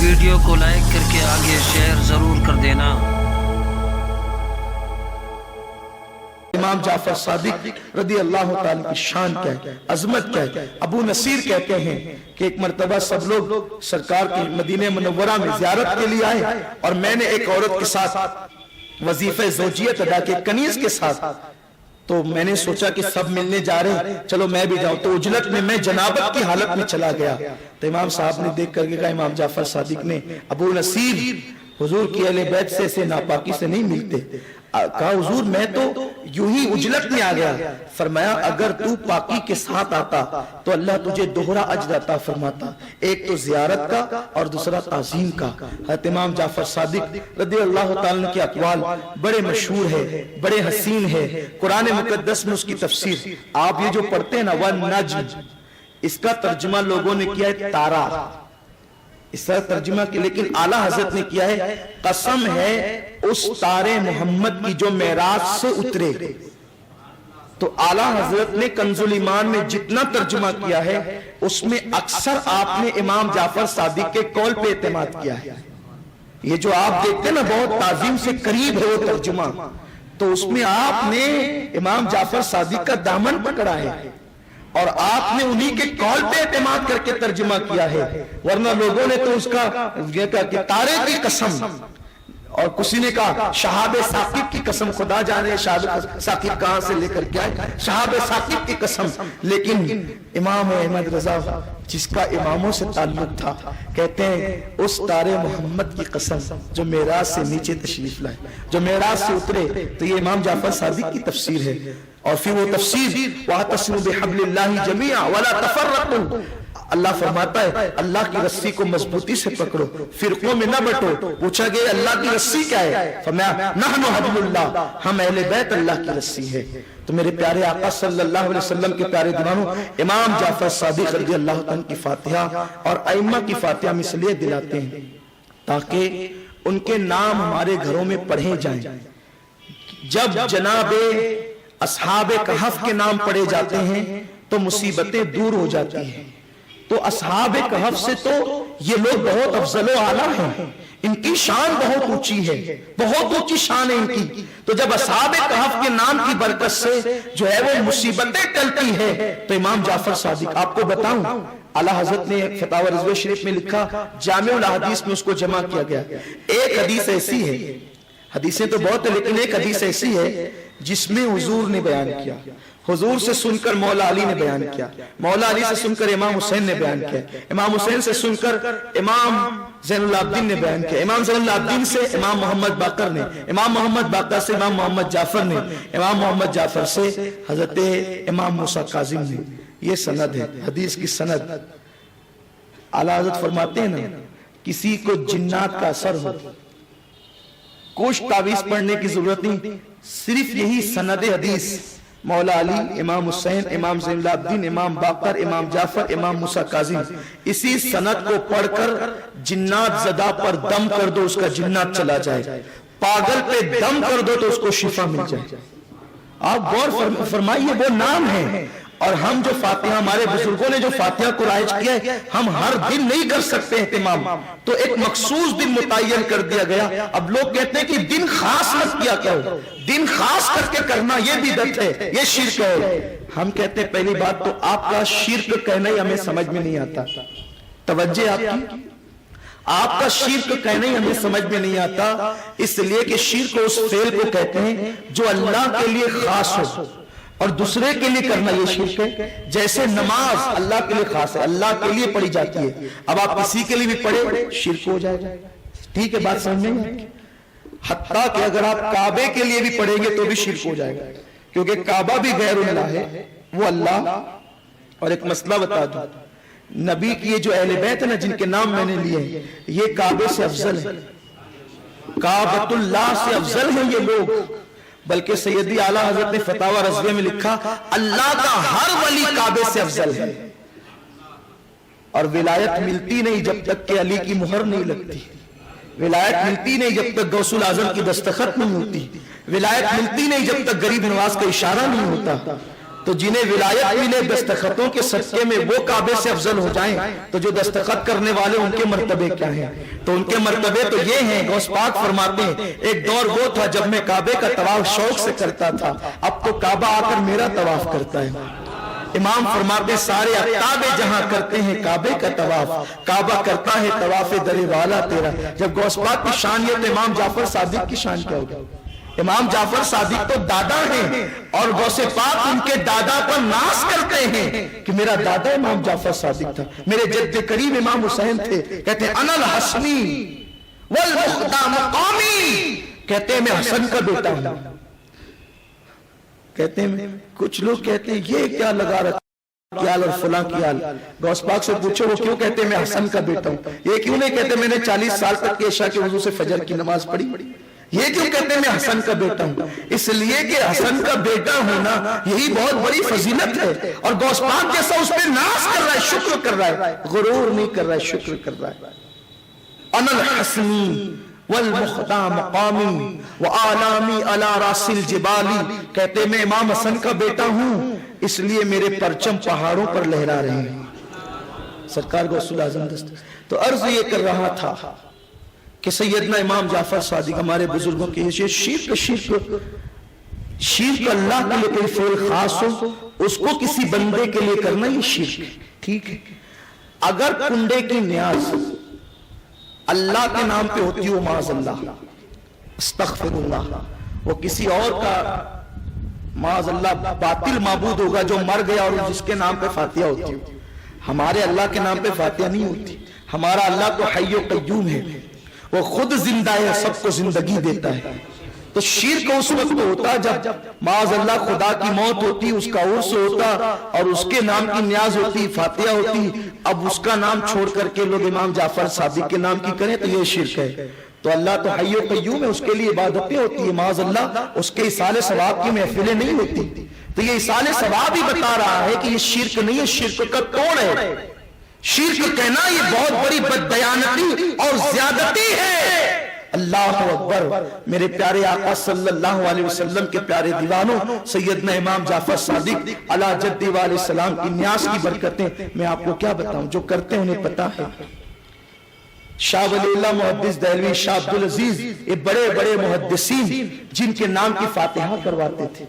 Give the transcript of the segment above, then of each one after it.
Video کو like کر کے آگے شیئر ضرور کر دینا۔ امام جعفر صادق رضی اللہ تعالیٰ کی شان کیا ہے، عظمت کیا ہے۔ ابو نصیر کہتے ہیں کہ ایک مرتبہ سب لوگ سرکار کی مدینہ منورہ میں زیارت کے لیے آئے اور میں نے ایک عورت کے ساتھ وظیفہ زوجیت ادا کی، کنیز کے ساتھ، تو میں نے سوچا کہ سب ملنے جا رہے ہیں، چلو میں بھی جاؤں، تو اجلت میں میں جنابت کی حالت میں چلا گیا۔ تو امام صاحب نے دیکھ کر کے کہا، امام جعفر صادق نے، ابو نصیر حضور کی اہل بیت سے ایسے ناپاکی سے نہیں ملتے۔ کہا حضور میں تو یوں ہی اجلت میں آ گیا۔ فرمایا اگر تو پاکی کے ساتھ آتا تو اللہ تجھے دوہرا اجر عطا فرماتا، ایک تو زیارت کا اور دوسرا تعظیم کا۔ حضرت امام جعفر صادق رضی اللہ تعالیٰ کے اقوال بڑے مشہور ہے، بڑے حسین ہے۔ قرآن مقدس میں اس کی تفسیر آپ یہ جو پڑھتے ہیں نا وَالنَّجْمِ، اس کا ترجمہ لوگوں نے کیا ہے تارا، اس طرح ترجمہ کی، لیکن اعلیٰ حضرت نے کیا ہے قسم ہے اس تارے محمد کی جو معراج سے اترے۔ تو اعلیٰ حضرت نے کنز الایمان میں جتنا ترجمہ کیا ہے اس میں اکثر آپ نے امام جعفر صادق کے قول پہ اعتماد کیا ہے۔ یہ جو آپ دیکھتے ہیں نا بہت تعظیم سے قریب ہے وہ ترجمہ، تو اس میں آپ نے امام جعفر صادق کا دامن پکڑا ہے اور آپ نے انہی کے قول پہ اعتماد کر کے ترجمہ کیا ہے، ورنہ لوگوں نے تو اس کا یہ کہا کہ تارے کی قسم، اور کسی نے کہا شہاب ثاقب کی قسم، خدا جانے شہاب ثاقب کہاں سے لے کر کے آئے، شہاب ثاقب کی قسم۔ لیکن امام احمد رضا جس کا اماموں سے تعلق تھا کہتے ہیں اس تارے محمد کی قسم جو معراج سے نیچے تشریف لائے، جو معراج سے اترے۔ تو یہ امام جعفر صادق کی تفسیر ہے، اور پھر وہ تفسیر وَاعْتَصِمُوا بِحَبْلِ اللَّهِ جَمِيعًا وَلَا تَفَرَّقُوا، اللہ فرماتا ہے اللہ کی رسی کو مضبوطی سے پکڑو، فرقوں میں نہ بٹو۔ پوچھا گیا اللہ کی رسی کیا ہے؟ فرمایا نحن حبل اللہ، ہم اہل بیت اللہ کی رسی ہے۔ تو میرے پیارے آقا صلی اللہ علیہ وسلم کے پیارے دیوانوں، امام جعفر صادق رضی اللہ عنہ کی فاتحہ اور ائمہ کی فاتحہ ہم اس لیے دلاتے ہیں تاکہ ان کے نام ہمارے گھروں میں پڑھے جائیں۔ جب جناب اصحاب کہف کے نام پڑھے جاتے ہیں تو مصیبتیں دور ہو جاتی ہیں۔ تو اصحاب کہف سے تو یہ لوگ بہت افضل و اعلیٰ ہیں، ان کی شان بہت اونچی ہے، بہت اونچی شان ہے ان کی۔ تو جب اصحاب کہف کے نام کی برکت سے جو ہے وہ مصیبتیں ٹلتی ہے تو امام جعفر صادق، آپ کو بتاؤں اعلیٰ حضرت نے فتاوی رضویہ شریف میں لکھا، جامع الاحادیث میں اس کو جمع کیا گیا، ایک حدیث ایسی ہے، حدیثیں تو بہت ہے لیکن ایک حدیث ایسی ہے جس میں حضور نے بیان کیا، حضور سے سن کر مولا علی نے بیان کیا، مولا علی سے سن کر امام حسین نے بیان کیا، امام حسین سے سن کر امام زین العابدین نے بیان کیا، امام زین العابدین سے امام محمد باقر نے، امام محمد باقر سے امام محمد جعفر نے، امام محمد جعفر سے حضرت امام موسیٰ کاظم نے۔ یہ سند ہے، حدیث کی سند۔ اعلیٰ حضرت فرماتے ہیں نا کسی کو جنات کا اثر ہو، کچھ تعویذ پڑھنے کی ضرورت نہیں، صرف یہی سند حدیث مولا علی، امام حسین، امام زین العابدین، امام باقر، امام جعفر، امام موسیٰ کاظم، اسی سند کو پڑھ کر جنات زدہ پر دم کر دو اس کا جنات چلا جائے، پاگل پہ دم کر دو تو اس کو شفا مل جائے۔ آپ غور فرمائیے وہ نام ہے، اور ہم جو فاتحہ، ہمارے بزرگوں نے جو فاتحہ کو رائج کیا ہے ہم ہر دن نہیں کر سکتے اہتمام، تو ایک مخصوص دن متعین کر دیا گیا۔ اب لوگ کہتے ہیں کہ دن خاص مت کیا کرو، دن خاص کر کے کرنا یہ بدعت ہے، یہ شرک ہے۔ ہم کہتے ہیں پہلی بات تو آپ کا شرک کہنا ہی ہمیں سمجھ میں نہیں آتا، توجہ آپ کا شرک کہنا ہی ہمیں سمجھ میں نہیں آتا، اس لیے کہ شرک اس فعل کو کہتے ہیں جو اللہ کے لیے خاص ہو اور دوسرے کے لیے کرنا یہ شرک ہے۔ جیسے نماز اللہ کے لیے خاص ہے، اللہ کے لیے پڑھی جاتی ہے، اب آپ کسی کے لیے بھی پڑھے شرک ہو جائے گا۔ ٹھیک ہے بات سمجھ میں؟ حتیٰ کہ اگر آپ کعبے کے لیے بھی پڑھیں گے تو بھی شرک ہو جائے گا، کیونکہ کعبہ بھی غیر اللہ ہے، وہ اللہ۔ اور ایک مسئلہ بتا دوں، نبی کی یہ جو اہل بیت ہے نا جن کے نام میں نے لیے ہیں، یہ کعبے سے افضل ہے، کعبۃ اللہ سے افضل ہیں یہ لوگ۔ بلکہ سیدی اعلیٰ حضرت نے فتاوی رضویہ میں لکھا اللہ کا ہر ولی کعبے سے افضل ہے، اور ولایت ملتی نہیں جب تک کہ علی کی مہر نہیں لگتی، ولایت ملتی نہیں جب تک غوث الاعظم کی دستخط نہیں ہوتی، ولایت ملتی نہیں جب تک غریب نواز کا اشارہ نہیں ہوتا۔ تو جنہیں ولایت ملے دستخطوں کے صدقے میں وہ کعبے سے افضل ہو جائیں تو جو دستخط کرنے والے ان کے مرتبے کیا ہیں؟ تو ان کے مرتبے تو یہ ہیں، غوث پاک فرماتے ہیں ایک دور وہ تھا جب میں کعبے کا طواف شوق سے کرتا تھا، اب تو کعبہ آ کر میرا طواف کرتا ہے۔ امام فرماتے ہیں سارے اقطاب جہاں کرتے ہیں کعبے کا طواف، کعبہ کرتا ہے طواف در والا تیرا۔ جب غوث پاک کی شان یہ تو امام جعفر صادق کی شان کیا ہوگی؟ امام جعفر صادق تو دادا ہیں اور غوث پاک ان کے دادا پر ناز کرتے ہیں کہ میرا دادا امام جعفر صادق تھا، میرے جد کریم امام حسین تھے، کہتے ہیں انا الحسنی والمخدام قومی، کہتے ہیں میں حسن کا بیٹا ہوں۔ کہتے ہیں کچھ لوگ کہتے ہیں یہ کیا لگا رکھا کیال اور فلاں کیال، غوث پاک سے پوچھو وہ کیوں کہتے ہیں میں حسن کا بیٹا ہوں؟ یہ کیوں نہیں کہتے میں نے 40 سال تک عشاء کے وضو سے فجر کی نماز پڑھی؟ یہ کیوں کہتے ہیں میں حسن کا بیٹا ہوں؟ اس لیے کہ حسن کا بیٹا ہونا یہی بہت بڑی فضیلت ہے، اور غوث پاک جیسا اس پہ ناز کر رہا ہے، شکر کر رہا ہے، غرور نہیں کر رہا ہے، شکر کر رہا ہے۔ انا الحسنی والمخدام مقامی وآلامی علی راس الجبالی، کہتے ہیں میں امام حسن کا بیٹا ہوں اس لیے میرے پرچم پہاڑوں پر لہرا رہے ہیں۔ سرکار غوث الاعظم دست تو عرض یہ کر رہا تھا کہ سیدنا امام جعفر صادق ہمارے بزرگوں کے شرک اللہ کے لیے کوئی فعل خاص ہو اس کو کسی بندے کے لیے کرنا یہ شرک، ٹھیک ہے۔ اگر کنڈے کی نیاز اللہ کے نام پہ ہوتی ہو معاذ اللہ، استغفر اللہ، وہ کسی اور کا معاذ اللہ باطل معبود ہوگا جو مر گیا اور جس کے نام پہ فاتحہ ہوتی ہو، ہمارے اللہ کے نام پہ فاتحہ نہیں ہوتی۔ ہمارا اللہ تو حی و قیوم ہے، وہ خود زندہ ہے، سب کو زندگی دیتا ہے۔ تو شرک اس وقت ہوتا جب معاذ اللہ خدا کی موت ہوتی، اس کا عرس ہوتا اور اس کے نام کی نیاز ہوتی، فاتحہ ہوتی، اب اس کا نام چھوڑ کر کے لوگ امام جعفر صادق کے نام کی کریں تو یہ شرک ہے۔ تو اللہ تو حی و قیوم ہے، اس کے لیے عبادتیں ہوتی ہیں، معاذ اللہ اس کے ایصال ثواب کی محفلیں نہیں ہوتی۔ تو یہ ایصال ثواب ہی بتا رہا ہے کہ یہ شرک نہیں ہے، شرک کا توڑ ہے۔ شرک کہنا یہ بہت بڑی بددیانتی اور زیادتی ہے۔ اللہ اکبر۔ میرے پیارے آقا صلی اللہ علیہ وسلم کے پیارے دیوانوں، سیدنا امام جعفر صادق علی جدی علیہ السلام کی نیاز کی برکتیں میں آپ کو کیا بتاؤں، جو کرتے ہیں انہیں پتا ہے۔ شاہ ولی اللہ محدث دہلوی، شاہ عبدالعزیز، یہ بڑے بڑے محدثین جن کے نام کی فاتحہ کرواتے تھے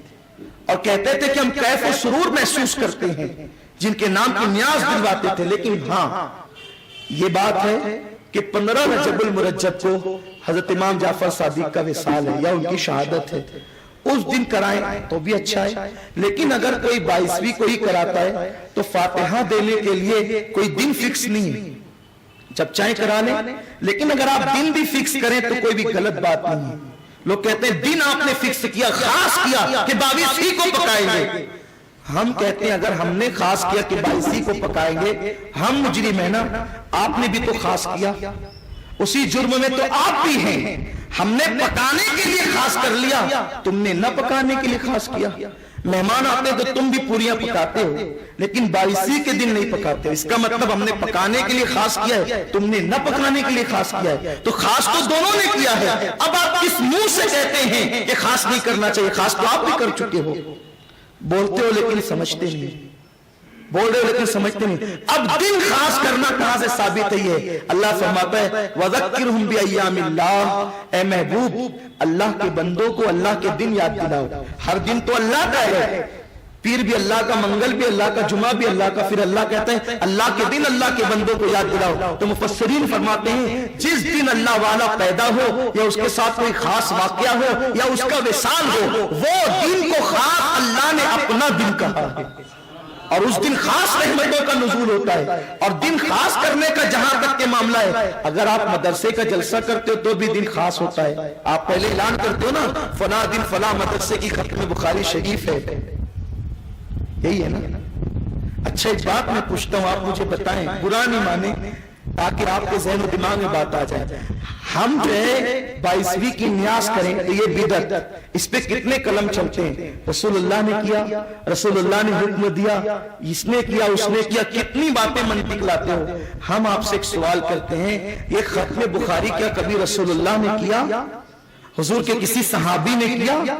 اور کہتے تھے کہ ہم کیف و سرور محسوس کرتے ہیں، جن کے نام کی نیاز دلواتے تھے۔ لیکن ہاں یہ بات ہے کہ 15 رجب المرجب کو حضرت امام جعفر صادق کا وصال ہے یا ان کی شہادت ہے، اس دن کرائیں تو بھی اچھا ہے۔ لیکن اگر کوئی 22ویں کو ہی کراتا ہے تو فاتحہ دینے کے لیے کوئی دن فکس نہیں ہے، جب چاہیں کرا لیں۔ لیکن اگر آپ دن بھی فکس کریں تو کوئی بھی غلط بات نہیں ہے۔ لوگ کہتے ہیں دن آپ نے فکس کیا، خاص کیا کہ 22ویں کو پکائیں گے۔ ہم کہتے ہیں اگر ہم نے خاص کیا کہ 22ویں کو پکائیں گے، ہم مجرم ہیں نا، آپ نے بھی تو خاص کیا، اسی جرم میں تو آپ بھی ہیں۔ ہم نے پکانے کے لیے خاص کر لیا، تم نے نہ پکانے کے لیے خاص کیا۔ مہمان آتے تو تم بھی پوریاں پکاتے ہو لیکن 22ویں کے دن نہیں پکاتے، اس کا مطلب ہم نے پکانے کے لیے خاص کیا ہے، تم نے نہ پکانے کے لیے خاص کیا ہے۔ تو خاص تو دونوں نے کیا ہے، اب آپ کس منہ سے کہتے ہیں کہ خاص نہیں کرنا چاہیے؟ خاص تو آپ بھی کر چکے ہو، بولتے ہو لیکن سمجھتے نہیں، بول رہے ہو لیکن سمجھتے نہیں۔ اب دن خاص کرنا کہاں سے ثابت ہے؟ یہ اللہ فرماتا ہے وَذَكِّرْهُمْ بِأَيَّامِ اللَّهِ، اے محبوب اللہ کے بندوں کو اللہ کے دن یاد دلاؤ۔ ہر دن تو اللہ کا ہے، پیر بھی اللہ کا، منگل بھی اللہ کا، جمعہ بھی اللہ کا، پھر اللہ کہتا ہے اللہ کے دن اللہ کے بندوں کو یاد دلاؤ۔ تو مفسرین فرماتے ہیں جس دن اللہ والا پیدا ہو یا اس کے ساتھ کوئی خاص واقعہ ہو یا اس کا وصال ہو، وہ دن کو خاص اللہ نے اپنا دن کہا ہے، اور اس دن خاص رحمتوں کا نزول ہوتا ہے۔ اور دن خاص کرنے کا جہاں تک کے معاملہ ہے، اگر آپ مدرسے کا جلسہ کرتے ہو تو بھی دن خاص ہوتا ہے۔ آپ پہلے اعلان کرتے ہو نا فلاں دن فلاں مدرسے کی ختم بخاری شریف ہے، یہی ہے نا۔ اچھا ایک بات میں پوچھتا ہوں، آپ مجھے بتائیں، برا نہیں مانیں تاکہ آپ کے ذہن و دماغ میں بات آ جائے۔ ہم جو ہے 22ویں کی نیاز کریں تو یہ بدعت، اس پہ کتنے قلم چلتے ہیں؟ رسول اللہ نے کیا، رسول اللہ نے حکم دیا، اس نے کیا، اس نے کیا، کتنی باتیں منطق لاتے ہو۔ ہم آپ سے ایک سوال کرتے ہیں، یہ ختم بخاری کیا کبھی رسول اللہ نے کیا؟ حضور کے کسی صحابی نے کیا؟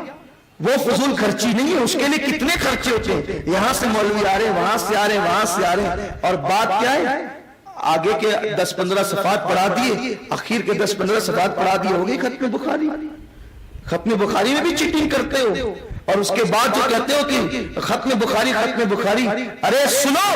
وہ فضول خرچی نہیں ہے، اس کے لیے کتنے خرچے ہوتے ہیں، یہاں سے مولوی آ رہے ہیں، وہاں سے آ رہے ہیں، وہاں سے آ رہے ہیں، اور بات کیا ہے، آگے کے 10-15 صفحات پڑھا دیے، اخیر کے 10-15 صفحات پڑھا دیے، ہو گئی ختم بخاری۔ ختم بخاری میں بھی چیٹنگ کرتے ہو، اور اس کے بعد جو کہتے ہو کہ ختم بخاری ختم بخاری، ارے سنو،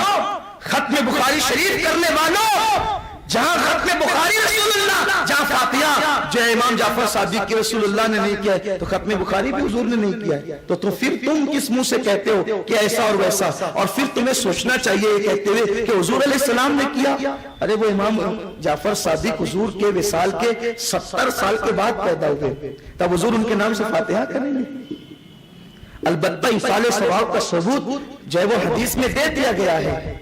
ختم بخاری شریف کرنے والوں، جہاں ختم بخاری رسول اللہ، جہاں فاتحہ جو امام جعفر صادق کی رسول اللہ نے نہیں کیا ہے، تو ختم بخاری بھی حضور نے نہیں کیا ہے، تو پھر تم کس منہ سے کہتے ہو کہ ایسا اور ویسا؟ اور پھر تمہیں سوچنا چاہیے یہ کہتے ہوئے کہ حضور علیہ السلام نے کیا۔ ارے وہ امام جعفر صادق حضور کے وصال کے 70 سال کے بعد پیدا ہوئے، تب حضور ان کے نام سے فاتحہ کریں گے؟ البتہ ایصال ثواب کا ثبوت جو ہے وہ حدیث میں دے دیا گیا ہے